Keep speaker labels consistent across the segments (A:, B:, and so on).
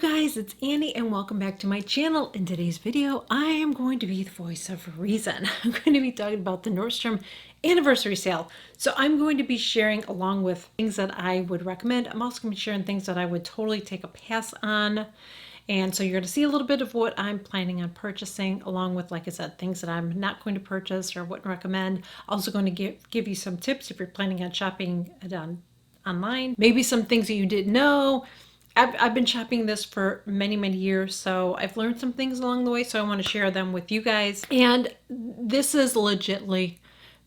A: guys, it's Annie and welcome back to my channel. In today's video, I am going to be the voice of reason. I'm going to be talking about the Nordstrom anniversary sale. So I'm going to be sharing along with things that I would recommend. I'm also going to be sharing things that I would totally take a pass on. And so you're going to see a little bit of what I'm planning on purchasing, along with, like I said, things that I'm not going to purchase or wouldn't recommend. Also going to give you some tips if you're planning on shopping online. Maybe some things that you didn't know. I've been shopping this for many years, so I've learned some things along the way, so I want to share them with you guys. And this is legitly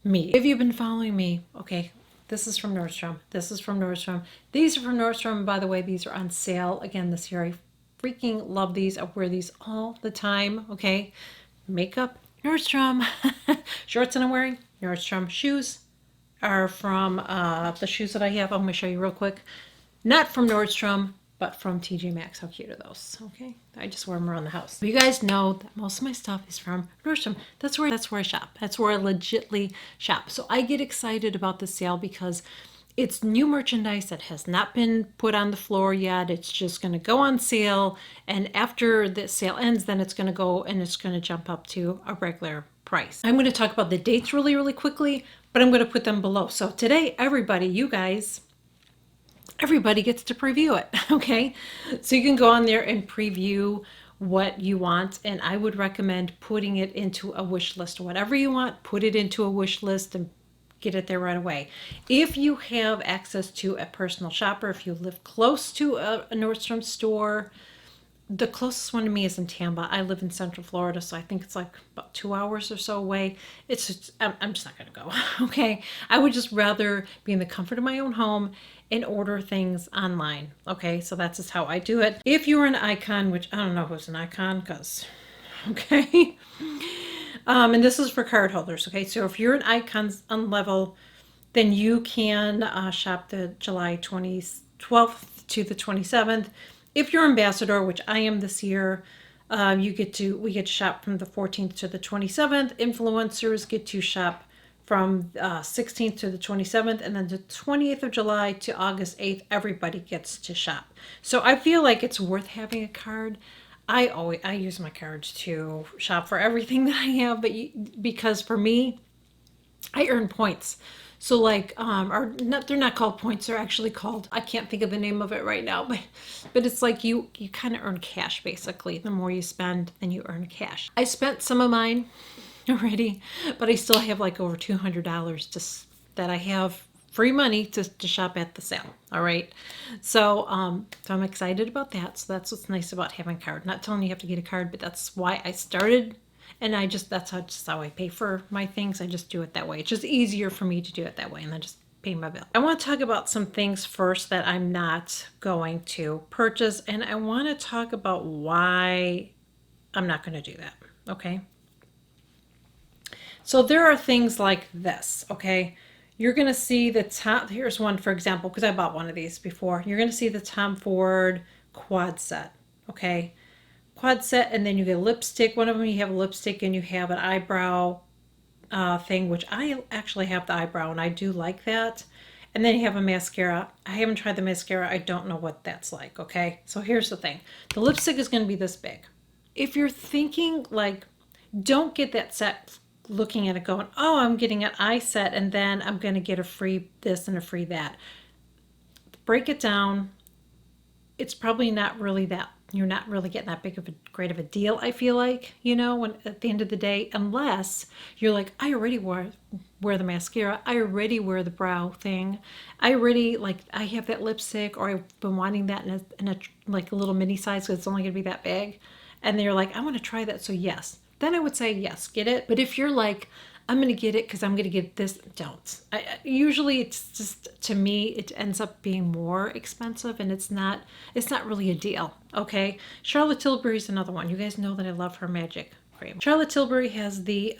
A: me. If you've been following me, okay, this is from Nordstrom. This is from Nordstrom. These are from Nordstrom. By the way, these are on sale again this year. I freaking love these. I wear these all the time, okay? Makeup, Nordstrom. Shorts that I'm wearing, Nordstrom. Shoes are from the shoes that I have. I'm going to show you real quick. Not from Nordstrom, but from TJ Maxx. How cute are those? Okay, I just wear them around the house. But you guys know that most of my stuff is from Nordstrom. That's where I shop. That's where I legitly shop. So I get excited about the sale because it's new merchandise that has not been put on the floor yet. It's just going to go on sale, and after the sale ends, then it's going to go and it's going to jump up to a regular price. I'm going to talk about the dates really quickly, but I'm going to put them below. So today, everybody, you guys, everybody gets to preview it, okay? So you can go on there and preview what you want, and I would recommend putting it into a wish list. Whatever you want, put it into a wish list and get it there right away. If you have access to a personal shopper, if you live close to a Nordstrom store, the closest one to me is in Tampa. I live in Central Florida, so I think it's like about 2 hours or so away. I'm just not going to go, okay? I would just rather be in the comfort of my own home and order things online, okay? So that's just how I do it. If you're an icon, which I don't know who's an icon, because, okay? And this is for card holders, okay? So if you're an icon level, then you can shop the July 12th to the 27th. If you're ambassador, which I am this year, we get to shop from the 14th to the 27th. Influencers get to shop from 16th to the 27th, and then the 28th of July to August 8th, everybody gets to shop. So I feel like it's worth having a card. I use my cards to shop for everything that I have, but because for me, I earn points. So like, they're not called points. They're actually called, I can't think of the name of it right now, but it's like you kind of earn cash basically. The more you spend, then you earn cash. I spent some of mine already, but I still have like over $200 that I have free money to shop at the sale. All right. So I'm excited about that. So that's what's nice about having a card. Not telling you have to get a card, but that's why I started. And that's how I pay for my things. I just do it that way. It's just easier for me to do it that way and then just pay my bill. I want to talk about some things first that I'm not going to purchase. And I want to talk about why I'm not going to do that. Okay. So there are things like this. Okay. You're going to see the top. Here's one, for example, because I bought one of these before. You're going to see the Tom Ford quad set. Okay. Quad set, and then you get a lipstick. One of them you have a lipstick and you have an eyebrow thing, which I actually have the eyebrow and I do like that. And then you have a mascara. I haven't tried the mascara. I don't know what that's like, okay? So here's the thing. The lipstick is going to be this big. If you're thinking like, don't get that set looking at it going, oh, I'm getting an eye set and then I'm going to get a free this and a free that. Break it down. It's probably not really that. You're not really getting that great of a deal, I feel like, when at the end of the day, unless you're like, I already wear the mascara, I already wear the brow thing, I have that lipstick, or I've been wanting that in a like a little mini size, so it's only gonna be that big, and they're like, I want to try that, so yes, then I would say yes, get it. But if you're like, I'm going to get it because I'm going to get this, don't. Usually it's just, to me, it ends up being more expensive and it's not really a deal, okay? Charlotte Tilbury is another one. You guys know that I love her magic cream. Charlotte Tilbury has the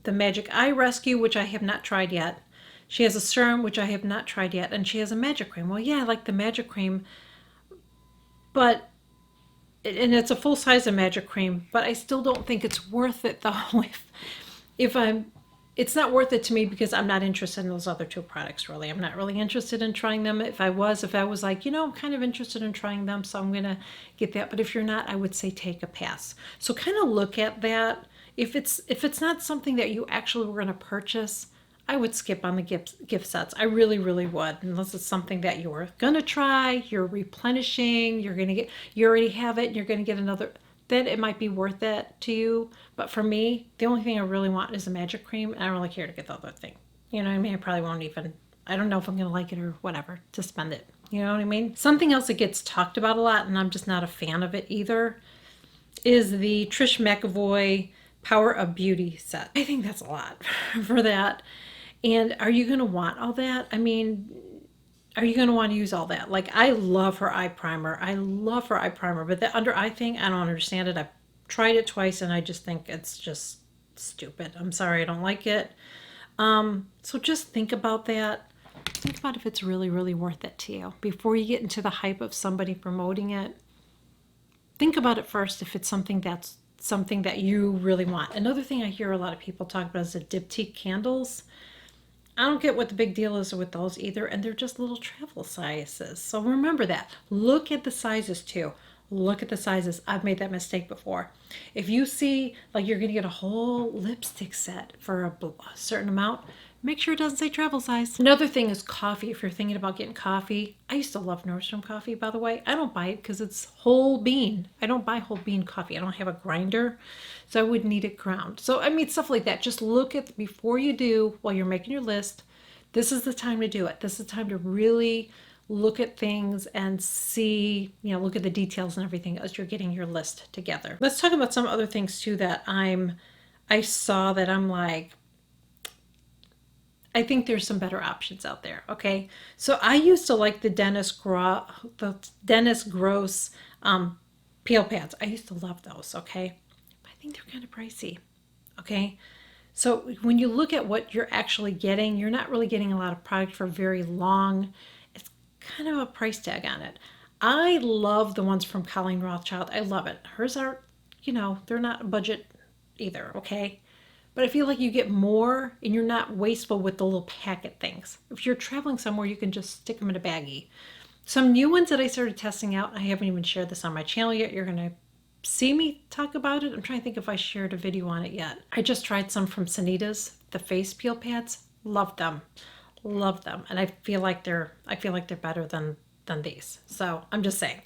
A: Magic Eye Rescue, which I have not tried yet. She has a serum, which I have not tried yet, and she has a magic cream. Well, yeah, I like the magic cream, and it's a full size of magic cream, but I still don't think it's worth it though. If it's not worth it to me because I'm not interested in those other two products really. I'm not really interested in trying them. If I was like, you know, I'm kind of interested in trying them, so I'm gonna get that. But if you're not, I would say take a pass. So kind of look at that. If it's not something that you actually were gonna purchase, I would skip on the gift sets. I really, really would, unless it's something that you're gonna try, you're replenishing, you already have it, and you're gonna get another. Then it might be worth it to you. But for me, the only thing I really want is a magic cream, and I don't really care to get the other thing. You know what I mean? I probably won't even. I don't know if I'm gonna like it or whatever to spend it. You know what I mean? Something else that gets talked about a lot, and I'm just not a fan of it either, is the Trish McEvoy Power of Beauty set. I think that's a lot for that. And are you going to want all that? I mean, are you going to want to use all that? Like, I love her eye primer. I love her eye primer. But the under eye thing, I don't understand it. I've tried it twice, and I just think it's just stupid. I'm sorry, I don't like it. So just think about that. Think about if it's really, really worth it to you. Before you get into the hype of somebody promoting it, think about it first if it's something that you really want. Another thing I hear a lot of people talk about is the Diptych Candles. I don't get what the big deal is with those either, and they're just little travel sizes. So remember that. Look at the sizes too. Look at the sizes. I've made that mistake before. If you see like you're going to get a whole lipstick set for a certain amount, make sure it doesn't say travel size. Another thing is coffee. If you're thinking about getting coffee, I used to love Nordstrom coffee, by the way. I don't buy it because it's whole bean. I don't buy whole bean coffee. I don't have a grinder, so I would need it ground. So, I mean, stuff like that. Just look at, before you do, while you're making your list, this is the time to do it. This is the time to really look at things and see, you know, look at the details and everything as you're getting your list together. Let's talk about some other things too that I saw that I'm like, I think there's some better options out there, okay? So I used to like the Dennis Gross peel pads. I used to love those, okay? But I think they're kind of pricey, okay? So when you look at what you're actually getting, you're not really getting a lot of product for very long. It's kind of a price tag on it. I love the ones from Colleen Rothschild. I love it. Hers are, you know, they're not a budget either, okay? But I feel like you get more and you're not wasteful with the little packet things. If you're traveling somewhere, you can just stick them in a baggie. Some new ones that I started testing out, I haven't even shared this on my channel yet. You're going to see me talk about it. I'm trying to think if I shared a video on it yet. I just tried some from Sanita's, the face peel pads. Love them. Love them. And I feel like they're better than these. So I'm just saying.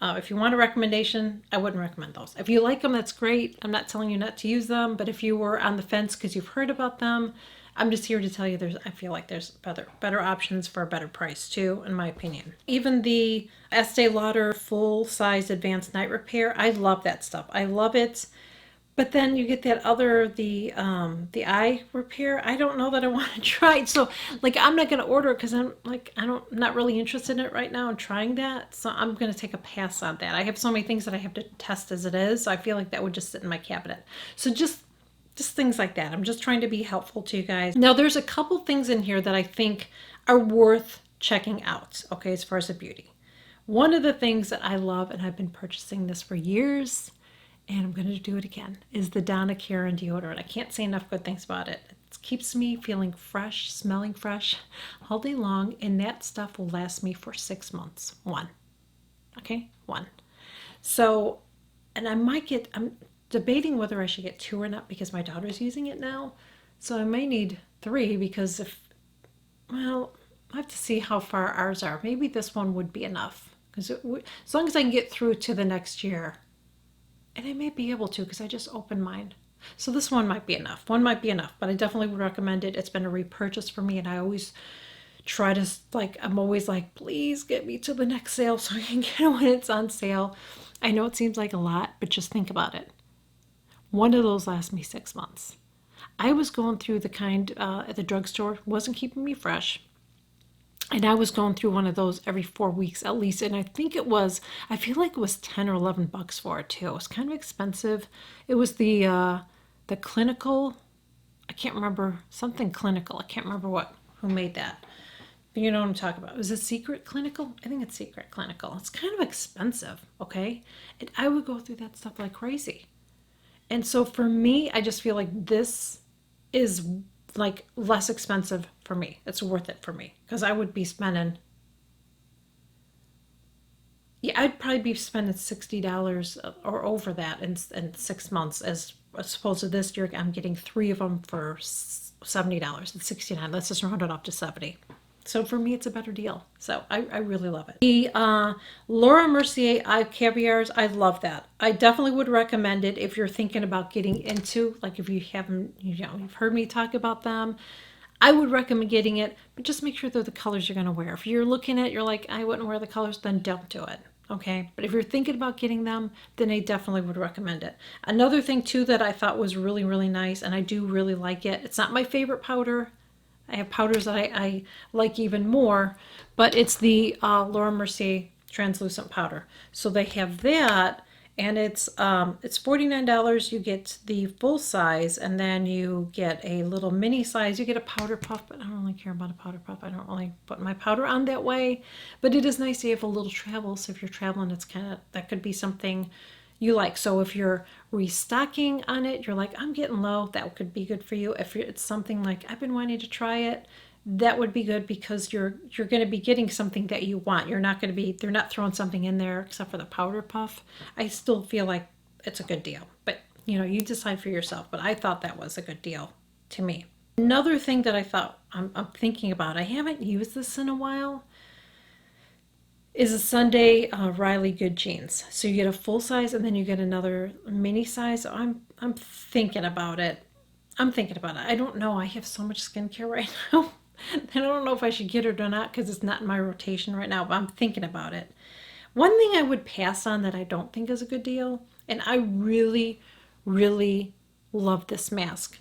A: If you want a recommendation, I wouldn't recommend those. If you like them, that's great. I'm not telling you not to use them, but if you were on the fence because you've heard about them, I'm just here to tell you I feel like there's better options for a better price too, in my opinion. Even the Estee Lauder full-size advanced night repair, I love that stuff. I love it. But then you get that other, the eye repair. I don't know that I want to try it. So like, I'm not going to order it because I'm like, not really interested in it right now and trying that. So I'm going to take a pass on that. I have so many things that I have to test as it is. So I feel like that would just sit in my cabinet. So just things like that. I'm just trying to be helpful to you guys. Now there's a couple things in here that I think are worth checking out. Okay. As far as the beauty. One of the things that I love, and I've been purchasing this for years, and I'm going to do it again, is the Donna Karan deodorant. I can't say enough good things about it. It keeps me feeling fresh, smelling fresh all day long, and that stuff will last me for 6 months. One. Okay? One. So, and I'm debating whether I should get 2 or not because my daughter's using it now. So I may need 3 because I have to see how far ours are. Maybe this one would be enough. Because as long as I can get through to the next year, and I may be able to because I just opened mine. So this one might be enough. One might be enough, but I definitely would recommend it. It's been a repurchase for me, and I always try to, like, I'm always like, please get me to the next sale so I can get it when it's on sale. I know it seems like a lot, but just think about it. One of those lasts me 6 months. I was going through the kind at the drugstore, wasn't keeping me fresh. And I was going through one of those every 4 weeks at least. And I feel like it was 10 or 11 bucks for it too. It was kind of expensive. It was the clinical, I can't remember, something clinical. I can't remember who made that. But you know what I'm talking about. Was it Secret Clinical? I think it's Secret Clinical. It's kind of expensive, okay? And I would go through that stuff like crazy. And so for me, I just feel like this is like less expensive for me. It's worth it for me because I would be spending, yeah, I'd probably be spending $60 or over that in 6 months, as opposed to this year I'm getting three of them for $70. It's 69. Let's just round it up to 70. So for me, it's a better deal. So I really love it. The Laura Mercier Eye Caviars, I love that. I definitely would recommend it if you're thinking about getting into, like if you haven't, you've heard me talk about them. I would recommend getting it, but just make sure they're the colors you're going to wear. If you're looking at, you're like, I wouldn't wear the colors, then don't do it. Okay. But if you're thinking about getting them, then I definitely would recommend it. Another thing too that I thought was really, really nice, and I do really like it. It's not my favorite powder. I have powders that I like even more, but it's the Laura Mercier translucent powder. So they have that, and it's $49. You get the full size, and then you get a little mini size. You get a powder puff, but I don't really care about a powder puff. I don't really put my powder on that way, but it is nice to have a little travel. So if you're traveling, it's kind of, that could be something you like. So if you're restocking on it, you're like, I'm getting low, that could be good for you. If it's something like, I've been wanting to try it, that would be good because you're going to be getting something that you want. You're not going to be, they're not throwing something in there except for the powder puff. I still feel like it's a good deal, but you decide for yourself. But I thought that was a good deal to me. Another thing that I thought, I'm thinking about, I haven't used this in a while, is a Sunday Riley Good jeans. So you get a full size and then you get another mini size. So I'm thinking about it. I don't know. I have so much skincare right now. I don't know if I should get it or not because it's not in my rotation right now, but I'm thinking about it. One thing I would pass on that I don't think is a good deal, and I really, really love this mask.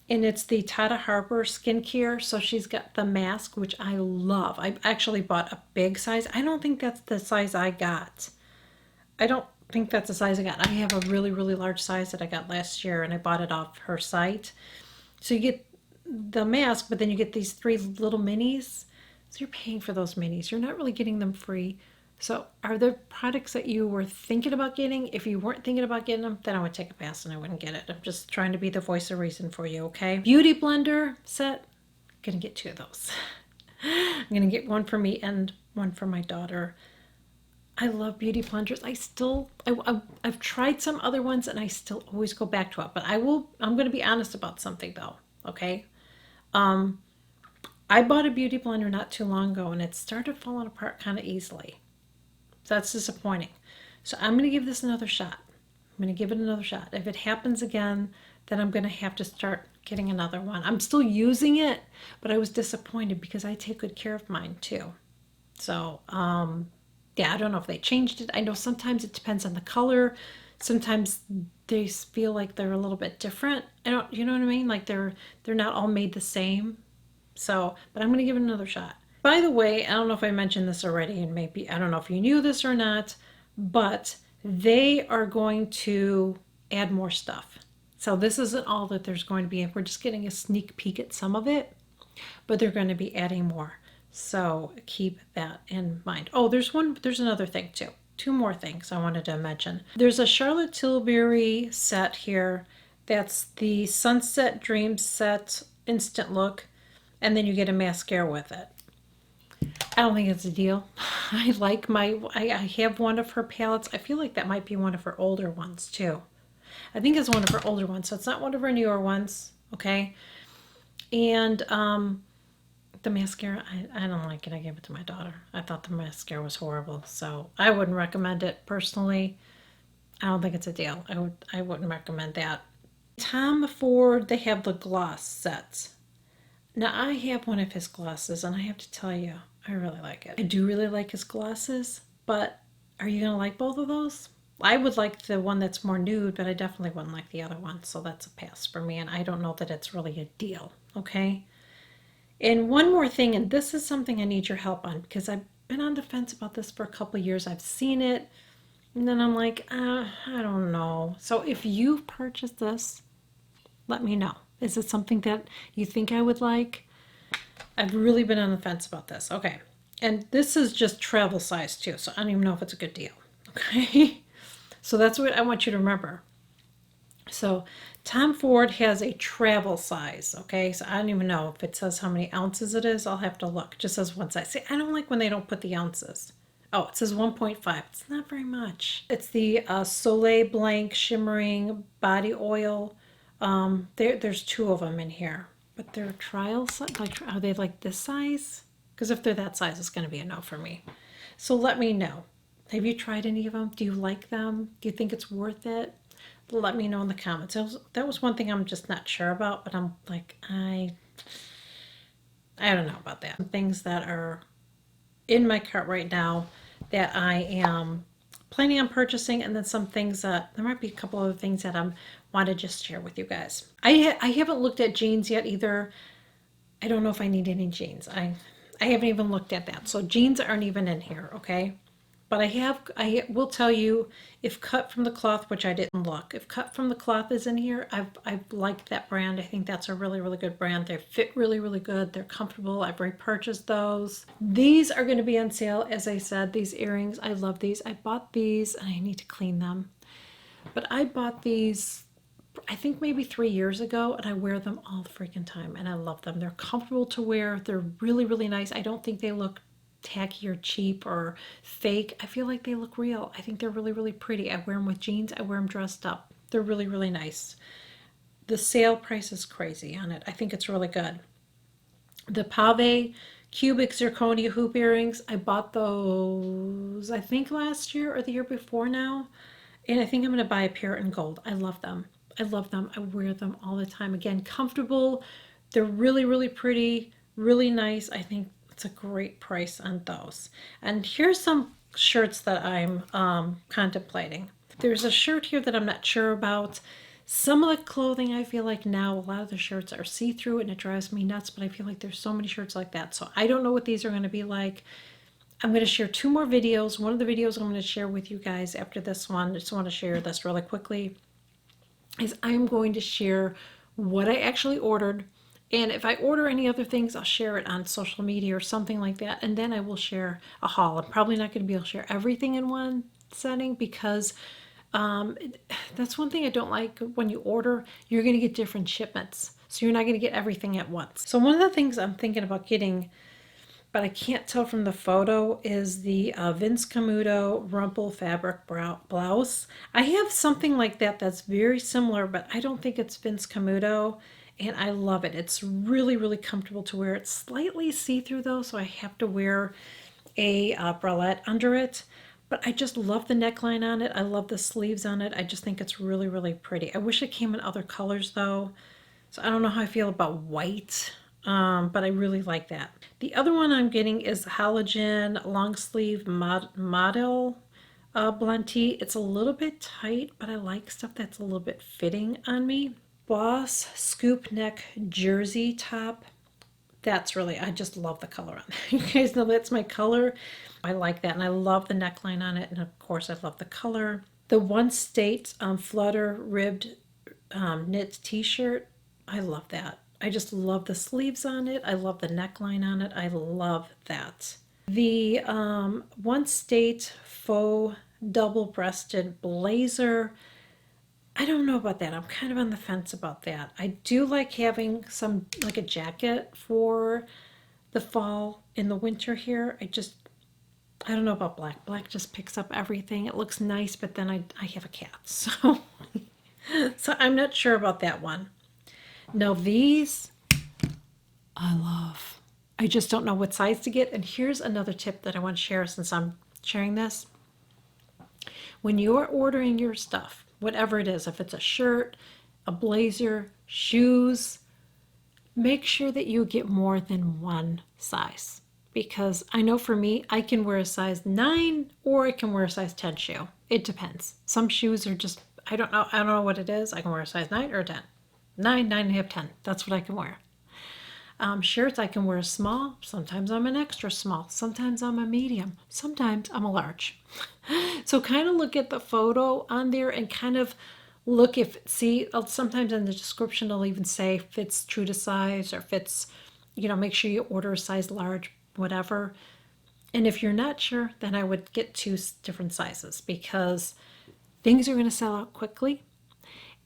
A: And it's the Tata Harper skincare. So she's got the mask, which I love. I actually bought a big size. I don't think that's the size I got. I don't think that's the size I got. I have a really, really large size that I got last year, and I bought it off her site. So you get the mask, but then you get these 3 little minis. So you're paying for those minis. You're not really getting them free. So are there products that you were thinking about getting? If you weren't thinking about getting them, then I would take a pass and I wouldn't get it. I'm just trying to be the voice of reason for you, okay? Beauty blender set. I'm going to get 2 of those. I'm going to get one for me and one for my daughter. I love beauty blenders. I've tried some other ones and I still always go back to it. But I'm going to be honest about something though, okay? I bought a beauty blender not too long ago and it started falling apart kind of easily. So that's disappointing. So I'm going to give this another shot. I'm going to give it another shot. If it happens again, then I'm going to have to start getting another one. I'm still using it, but I was disappointed because I take good care of mine too. So, yeah, I don't know if they changed it. I know sometimes it depends on the color. Sometimes they feel like they're a little bit different. You know what I mean? Like they're not all made the same. So, but I'm going to give it another shot. By the way, I don't know if I mentioned this already, and maybe, I don't know if you knew this or not, but they are going to add more stuff. So this isn't all that there's going to be. We're just getting a sneak peek at some of it, but they're going to be adding more. So keep that in mind. Oh, there's another thing too. 2 more things I wanted to mention. There's a Charlotte Tilbury set here. That's the Sunset Dreams Set Instant Look, and then you get a mascara with it. I don't think it's a deal. I like I have one of her palettes. I feel like that might be one of her older ones too. I think it's one of her older ones, so it's not one of her newer ones, okay? And the mascara, I don't like it. I gave it to my daughter. I thought the mascara was horrible, so I wouldn't recommend it personally. I don't think it's a deal. I wouldn't recommend that. Tom Ford, they have the gloss sets. Now, I have one of his glosses, and I have to tell you, I really like it. I do really like his glosses, but are you going to like both of those? I would like the one that's more nude, but I definitely wouldn't like the other one, so that's a pass for me, and I don't know that it's really a deal, okay? And one more thing, and this is something I need your help on, because I've been on the fence about this for a couple of years. I've seen it, and then I'm like, I don't know. So if you've purchased this, let me know. Is it something that you think I would like? I've really been on the fence about this. Okay. And this is just travel size too, so I don't even know if it's a good deal. Okay. So that's what I want you to remember. So Tom Ford has a travel size, okay? So I don't even know if it says how many ounces it is. I'll have to look. It just says one size. See, I don't like when they don't put the ounces. Oh, it says 1.5. It's not very much. It's the Soleil Blanc Shimmering Body Oil. There's two of them in here. But they're trial size. Like, are they like this size? Because if they're that size, it's going to be a no for me. So let me know. Have you tried any of them? Do you like them? Do you think it's worth it? Let me know in the comments. That was one thing I'm just not sure about, but I'm like, I don't know about that. Some things that are in my cart right now that I am planning on purchasing, and then some things that there might be a couple other things that I want to just share with you guys. I haven't looked at jeans yet either. I don't know if I need any jeans. I haven't even looked at that. So jeans aren't even in here, okay? But I will tell you, if Cut From The Cloth, which I didn't look, if Cut From The Cloth is in here, I've liked that brand. I think that's a really, really good brand. They fit really, really good. They're comfortable. I've repurchased those. These are going to be on sale, as I said, these earrings. I love these. I bought these, and I need to clean them. But I bought these, I think maybe 3 years ago, and I wear them all the freaking time, and I love them. They're comfortable to wear. They're really, really nice. I don't think they look tacky or cheap or fake. I feel like they look real. I think they're really, really pretty. I wear them with jeans. I wear them dressed up. They're really, really nice. The sale price is crazy on it. I think it's really good. The Pave cubic zirconia hoop earrings, I bought those I think last year or the year before now, and I think I'm going to buy a pair in gold. I love them. I love them. I wear them all the time. Again, comfortable. They're really, really pretty, really nice. I think it's a great price on those. And here's some shirts that I'm contemplating. There's a shirt here that I'm not sure about. Some of the clothing, I feel like now, a lot of the shirts are see-through and it drives me nuts, but I feel like there's so many shirts like that. So I don't know what these are going to be like. I'm going to share 2 more videos. One of the videos I'm going to share with you guys after this one, I just want to share this really quickly, is I'm going to share what I actually ordered. And if I order any other things, I'll share it on social media or something like that. And then I will share a haul. I'm probably not going to be able to share everything in one setting because that's one thing I don't like. When you order, you're going to get different shipments. So you're not going to get everything at once. So one of the things I'm thinking about getting, but I can't tell from the photo, is the Vince Camuto Rumple fabric blouse. I have something like that that's very similar, but I don't think it's Vince Camuto. And I love it. It's really, really comfortable to wear. It's slightly see-through though, so I have to wear a bralette under it. But I just love the neckline on it. I love the sleeves on it. I just think it's really, really pretty. I wish it came in other colors though. So I don't know how I feel about white, but I really like that. The other one I'm getting is the Halogen long sleeve model blend tee. It's a little bit tight, but I like stuff that's a little bit fitting on me. Boss scoop neck jersey top. That's really, I just love the color on that. You guys know that's my color. I like that, and I love the neckline on it, and of course I love the color. The One State flutter ribbed knit t-shirt. I love that. I just love the sleeves on it. I love the neckline on it. I love that. The One State faux double-breasted blazer. I don't know about that. I'm kind of on the fence about that. I do like having some, like a jacket for the fall and the winter here. I don't know about black. Black just picks up everything. It looks nice, but then I have a cat. So, so I'm not sure about that one. Now these, I love. I just don't know what size to get. And here's another tip that I want to share since I'm sharing this. When you're ordering your stuff, whatever it is, if it's a shirt, a blazer, shoes, make sure that you get more than one size. Because I know for me, I can wear a size 9 or I can wear a size 10 shoe. It depends. Some shoes are just, I don't know what it is. I can wear a size 9 or a 10. 9, 9.5, 10. That's what I can wear. Shirts, I can wear a small. Sometimes I'm an extra small. Sometimes I'm a medium. Sometimes I'm a large. So kind of look at the photo on there and kind of look sometimes in the description it'll even say fits true to size or fits, make sure you order a size large, whatever. And if you're not sure, then I would get 2 different sizes because things are going to sell out quickly.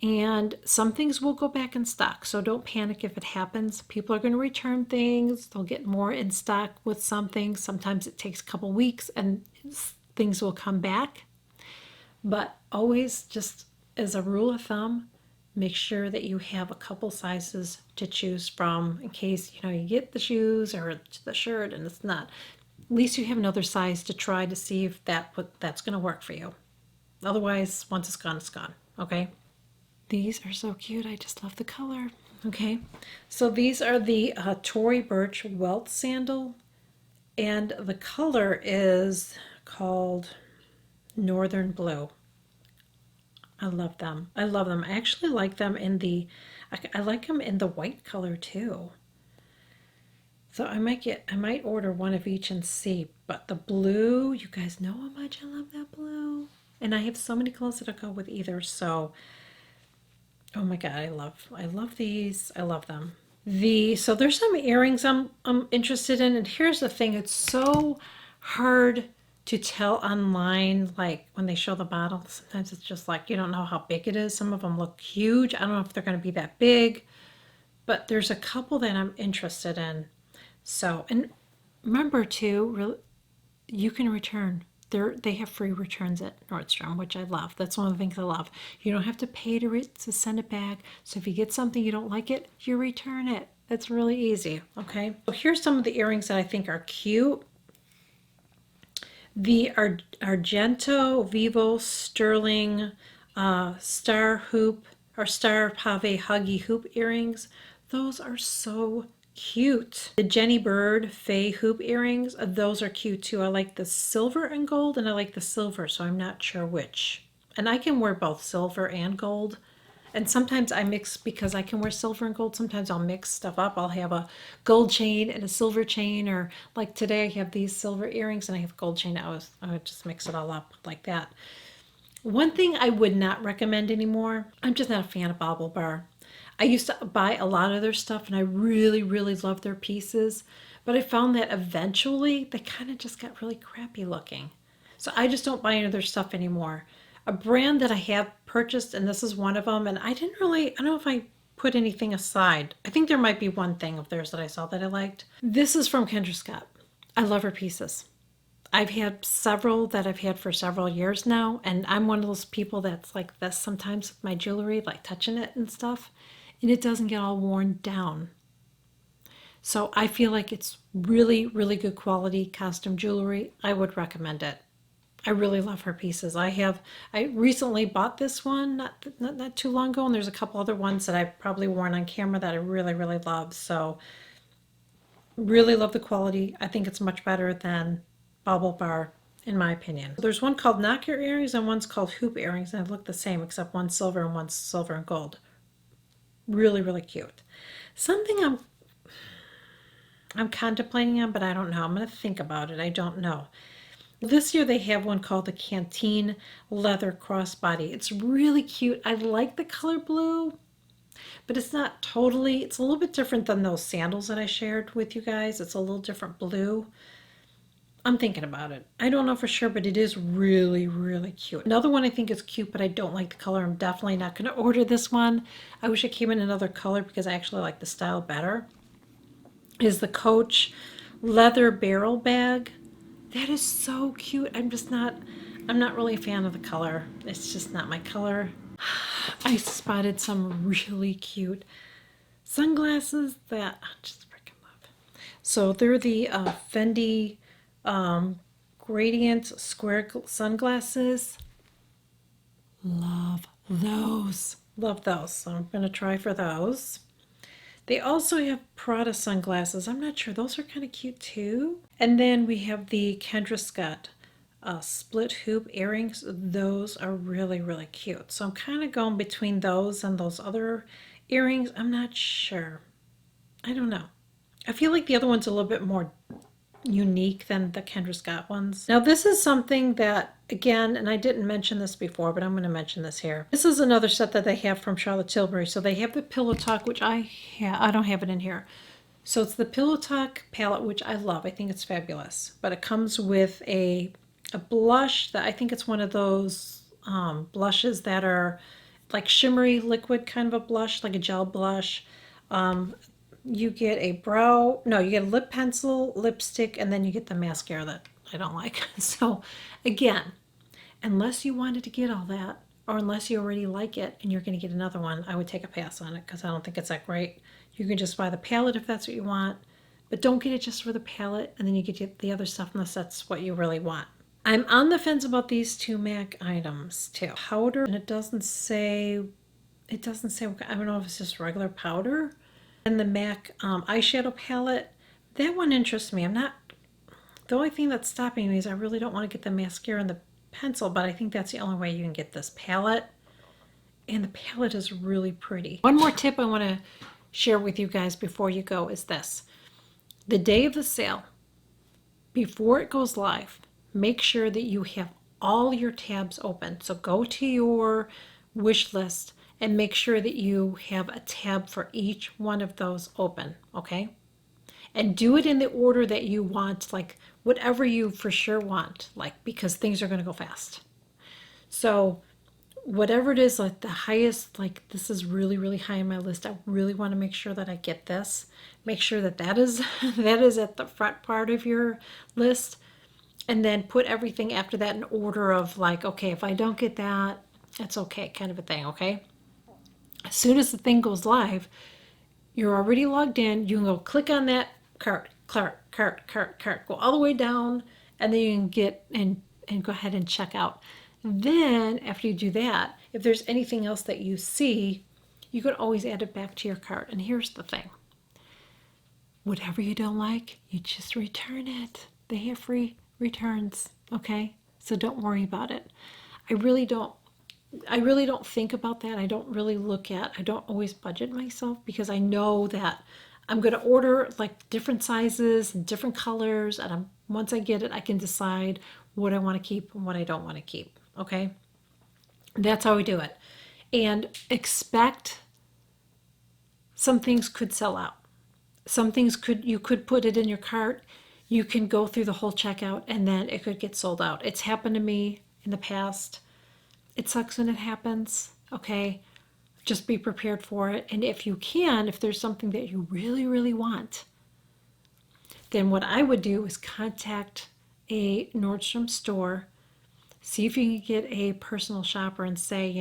A: And some things will go back in stock, so don't panic if it happens. People are going to return things. They'll get more in stock with some things. Sometimes it takes a couple weeks and things will come back. But always, just as a rule of thumb, make sure that you have a couple sizes to choose from in case, you get the shoes or the shirt and it's not. At least you have another size to try to see if that's going to work for you. Otherwise, once it's gone, it's gone. Okay? These are so cute. I just love the color. Okay, so these are the Tori Birch Welt Sandal, and the color is called Northern Blue. I love them. I love them. I actually like them I like them in the white color too. So I might order one of each and see. But the blue, you guys know how much I love that blue. And I have so many clothes that'll go with either, so oh my God, I love these. I love them. So there's some earrings I'm interested in, and here's the thing, it's so hard to tell online, like when they show the bottle. Sometimes it's just like you don't know how big it is. Some of them look huge. I don't know if they're going to be that big, but there's a couple that I'm interested in. So, and remember too, you can return. They have free returns at Nordstrom, which I love. That's one of the things I love. You don't have to pay to send it back. So if you get something you don't like it, you return it. It's really easy, okay? So here's some of the earrings that I think are cute. The Argento Vivo Sterling Star Hoop or Star Pave Huggy Hoop earrings. Those are so cute. The Jenny Bird Fay hoop earrings, those are cute too. I like the silver and gold, and I like the silver, so I'm not sure which. And I can wear both silver and gold. And sometimes I mix, because I can wear silver and gold, sometimes I'll mix stuff up. I'll have a gold chain and a silver chain, or like today I have these silver earrings and I have a gold chain. I would just mix it all up like that. One thing I would not recommend anymore, I'm just not a fan of Bauble Bar. I used to buy a lot of their stuff and I really, really loved their pieces, but I found that eventually they kind of just got really crappy looking. So I just don't buy any of their stuff anymore. A brand that I have purchased, and this is one of them, and I don't know if I put anything aside. I think there might be one thing of theirs that I saw that I liked. This is from Kendra Scott. I love her pieces. I've had several that I've had for several years now, and I'm one of those people that's like this sometimes with my jewelry, like touching it and stuff, and it doesn't get all worn down. So I feel like it's really, really good quality costume jewelry. I would recommend it. I really love her pieces. I recently bought this one not too long ago, and there's a couple other ones that I've probably worn on camera that I really, really love. So really love the quality. I think it's much better than Bauble Bar, in my opinion. There's one called Knock Your Earrings and one's called Hoop Earrings, and they look the same except one's silver and one's silver and gold. Really, really cute. Something I'm contemplating on, but I don't know. I'm going to think about it. I don't know. This year they have one called the Canteen Leather Crossbody. It's really cute. I like the color blue, but it's not totally, it's a little bit different than those sandals that I shared with you guys. It's a little different blue. I'm thinking about it. I don't know for sure, but it is really, really cute. Another one I think is cute, but I don't like the color. I'm definitely not going to order this one. I wish it came in another color because I actually like the style better. Is the Coach Leather Barrel Bag. That is so cute. I'm not really a fan of the color. It's just not my color. I spotted some really cute sunglasses that I just freaking love. So they're the Fendi Gradient Square Sunglasses. Love those. Love those. So I'm going to try for those. They also have Prada sunglasses. I'm not sure. Those are kind of cute too. And then we have the Kendra Scott split hoop earrings. Those are really, really cute. So I'm kind of going between those and those other earrings. I'm not sure. I don't know. I feel like the other one's a little bit more unique than the Kendra Scott ones. Now this is something that, again, and I didn't mention this before, but I'm going to mention this here. This is another set that they have from Charlotte Tilbury. So they have the Pillowtalk, which I don't have it in here. So it's the Pillowtalk palette, which I love. I think it's fabulous. But it comes with a blush that I think it's one of those blushes that are like shimmery liquid kind of a blush, like a gel blush. You get a you get a lip pencil, lipstick, and then you get the mascara that I don't like. So again, unless you wanted to get all that, or unless you already like it and you're going to get another one, I would take a pass on it because I don't think it's that great. You can just buy the palette if that's what you want, but don't get it just for the palette and then you get the other stuff unless that's what you really want. I'm on the fence about these two MAC items too. Powder, and it doesn't say, I don't know if it's just regular powder. And the MAC eyeshadow palette, that one interests me. The only thing that's stopping me is I really don't want to get the mascara and the pencil, but I think that's the only way you can get this palette. And the palette is really pretty. One more tip I want to share with you guys before you go is this. The day of the sale, before it goes live, make sure that you have all your tabs open. So go to your wish list and make sure that you have a tab for each one of those open, okay? And do it in the order that you want, like whatever you for sure want, like, because things are going to go fast. So whatever it is, like the highest, like this is really, really high on my list. I really want to make sure that I get this. Make sure that that is at the front part of your list. And then put everything after that in order of like, okay, if I don't get that, it's okay, kind of a thing, okay? As soon as the thing goes live, you're already logged in. You can go click on that cart, go all the way down, and then you can get and go ahead and check out. Then after you do that, if there's anything else that you see, you could always add it back to your cart. And here's the thing. Whatever you don't like, you just return it. They have free returns, okay? So don't worry about it. I really don't think about that. I don't always budget myself because I know that I'm going to order like different sizes and different colors, and once I get it, I can decide what I want to keep and what I don't want to keep, okay? That's how we do it. And expect some things could sell out. Some things you could put it in your cart. You can go through the whole checkout and then it could get sold out. It's happened to me in the past. It sucks when it happens, okay? Just be prepared for it. And if there's something that you really, really want, then what I would do is contact a Nordstrom store, see if you can get a personal shopper and say,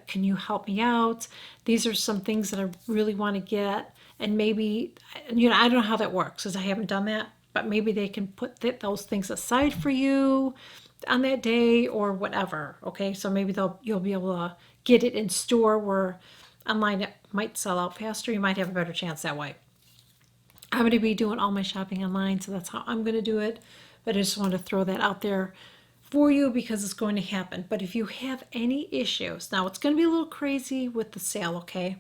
A: can you help me out? These are some things that I really want to get. And maybe, I don't know how that works because I haven't done that, but maybe they can put those things aside for you on that day or whatever, okay? So maybe you'll be able to get it in store where online it might sell out faster. You might have a better chance that way. I'm going to be doing all my shopping online, so that's how I'm going to do it. But I just wanted to throw that out there for you because it's going to happen. But if you have any issues, now it's going to be a little crazy with the sale, okay?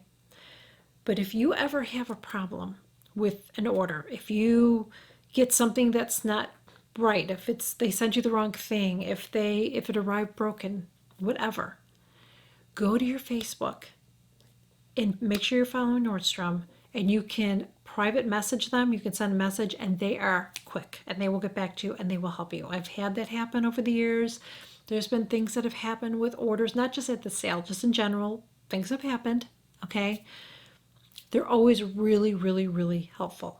A: But if you ever have a problem with an order, if you get something that's not right, if they sent you the wrong thing, if it arrived broken, whatever, go to your Facebook and make sure you're following Nordstrom, and you can private message them. You can send a message and they are quick and they will get back to you and they will help you. I've had that happen over the years. There's been things that have happened with orders, not just at the sale, just in general. Things have happened, okay? They're always really, really, really helpful.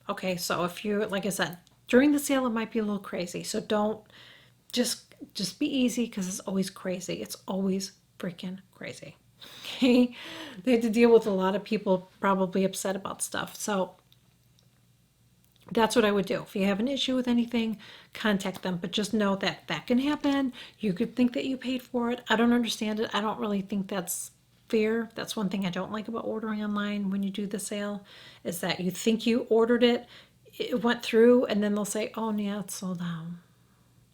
A: Okay, so if you, like I said, during the sale it might be a little crazy. So don't, just be easy because it's always crazy. It's always freaking crazy. Okay, they have to deal with a lot of people probably upset about stuff. So that's what I would do. If you have an issue with anything, contact them. But just know that that can happen. You could think that you paid for it. I don't understand it. I don't really think that's fair. That's one thing I don't like about ordering online when you do the sale, is that you think you ordered it, it went through, and then they'll say, oh yeah, it's sold out.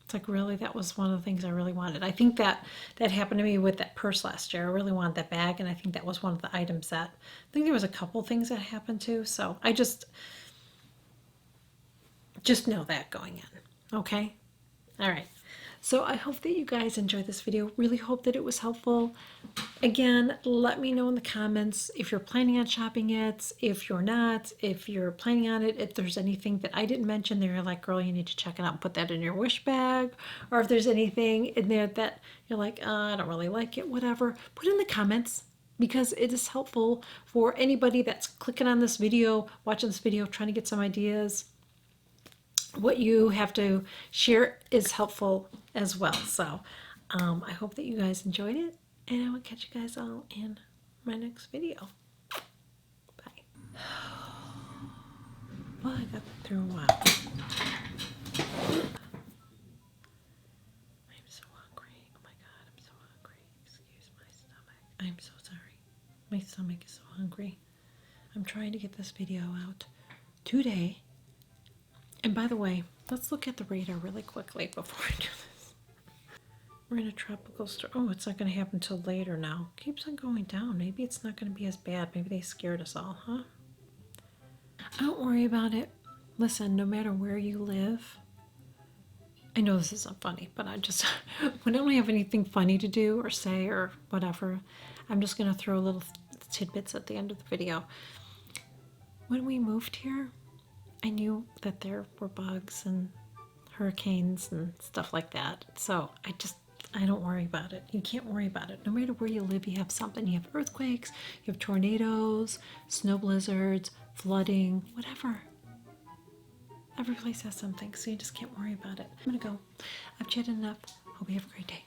A: It's like, really? That was one of the things I really wanted. I think that happened to me with that purse last year. I really wanted that bag, and I think that was one of the items that, I think there was a couple things that happened too. So I just know that going in. Okay? All right. So I hope that you guys enjoyed this video. Really hope that it was helpful. Again, let me know in the comments if you're planning on shopping it, if you're not, if you're planning on it, if there's anything that I didn't mention that you're like, girl, you need to check it out and put that in your wish bag, or if there's anything in there that you're like, I don't really like it, whatever, put in the comments, because it is helpful for anybody that's clicking on this video, watching this video, trying to get some ideas. What you have to share is helpful as well. So I hope that you guys enjoyed it, and I will catch you guys all in my next video. Bye. Well, I got through a while. I'm so hungry. Oh my God, I'm so hungry. Excuse my stomach. I'm so sorry. My stomach is so hungry. I'm trying to get this video out today. And by the way, let's look at the radar really quickly before I do this. We're in a tropical storm. Oh, it's not going to happen until later now. Keeps on going down. Maybe it's not going to be as bad. Maybe they scared us all, huh? Don't worry about it. Listen, no matter where you live, I know this isn't funny, but when I don't have anything funny to do or say or whatever, I'm just going to throw little tidbits at the end of the video. When we moved here, I knew that there were bugs and hurricanes and stuff like that. So I don't worry about it. You can't worry about it. No matter where you live, you have something. You have earthquakes, you have tornadoes, snow blizzards, flooding, whatever. Every place has something, so you just can't worry about it. I'm gonna go. I've chatted enough. Hope you have a great day.